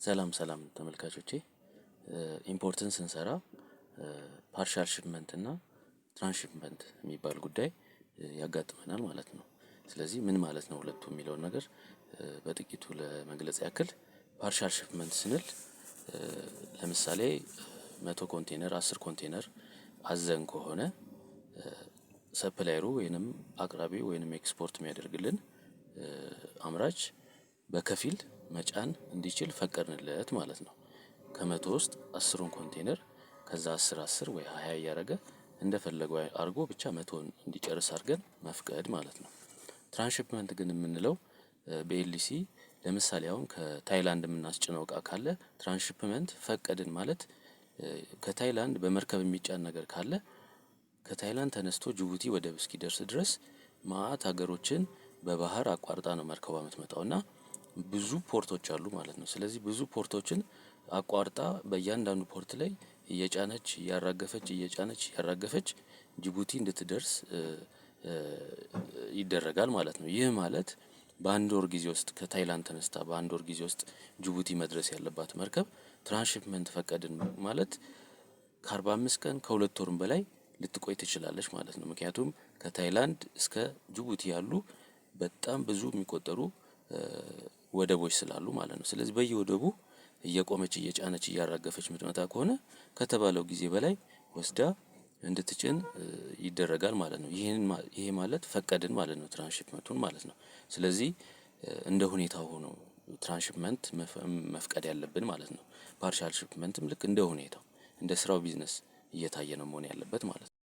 ሰላም ተመልካቾቼ ኢምፖርትን ስንሰራ ፓርሻል ሽፕመንት እና ትራንስሽፕመንት የሚባል ጉዳይ ያጋጥመናል ማለት ነው። ስለዚህ ምን ማለት ነው ሁለቱ የሚለውን ነገር በጥቂቱ ለመግለጽ ያክል ፓርሻል ሽፕመንት ስንል ለምሳሌ 100 ኮንቴነር 10 ኮንቴነር አዘን ከሆነ ሰፕላየሩ ወይንም አቅራቢው ወይንም ኤክስፖርት የሚያደርግልን አምራች በከፊል መጫን እንዲችል ፈቀድንለት ማለት ነው። ከመቶ ውስጥ 10ን ኮንቴነር ከዛ 10 ወይ 20 እያደረገ እንደፈለገው አድርጎ ብቻ 100ን እንዲጨርስ አድርገን መፍቀድ ማለት ነው። ትራንስሺፕመንት ግን የምንለው በኤልሲ ለምሳሌ አሁን ከታይላንድ የምናስጭነው እቃ ካለ ትራንስሺፕመንት ፈቀድን ማለት ከታይላንድ በመርከብ የሚጫን ነገር ካለ ከታይላንድ ተነስቶ ጅቡቲ ወደብ እስኪደርስ ድረስ መአት ሀገሮችን በባህር አቋርጣ ነው መርከቧ የምትመጣውና ብዙ ፖርቶች አሉ ማለት ነው። ስለዚህ ብዙ ፖርቶችን አቋርጣ በእያንዳንዱ ፖርት ላይ እየጫነች እያራገፈች ጅቡቲ እንድትደርስ ይደረጋል ማለት ነው። ይህ ማለት በአንድ ወር ጊዜ ውስጥ ከታይላንድ ተነስታ በአንድ ወር ጊዜ ውስጥ ጅቡቲ መድረስ ያለባት መርከብ ትራንስሺፕመንት ፈቀድን ማለት ከ45 ቀን ከሁለት ወርም በላይ ልትቆይ ትችላለች ማለት ነው። ምክንያቱም ከታይላንድ እስከ ጅቡቲ ያሉ በጣም ብዙ የሚቆጠሩ ወደቦች ስላሉ ማለት ነው። ስለዚህ በየወደቡ እየቆመች እየጫነች እያራገፈች የምትመጣ ከሆነ ከተባለው ጊዜ በላይ ወስዳ እንድትጭን ይደረጋል ማለት ነው። ይሄ ማለት ፈቀድን ማለት ነው ትራንስሺፕመንቱን ማለት ነው። ስለዚህ እንደ ሁኔታው ሆኖ ትራንስሺፕመንት መፍቀድ ያለብን ማለት ነው። ፓርሻል ሺፕመንትም ልክ እንደ ሁኔታው እንደ ስራው ቢዝነስ እየታየ ነው መሆን ያለበት ማለት ነው።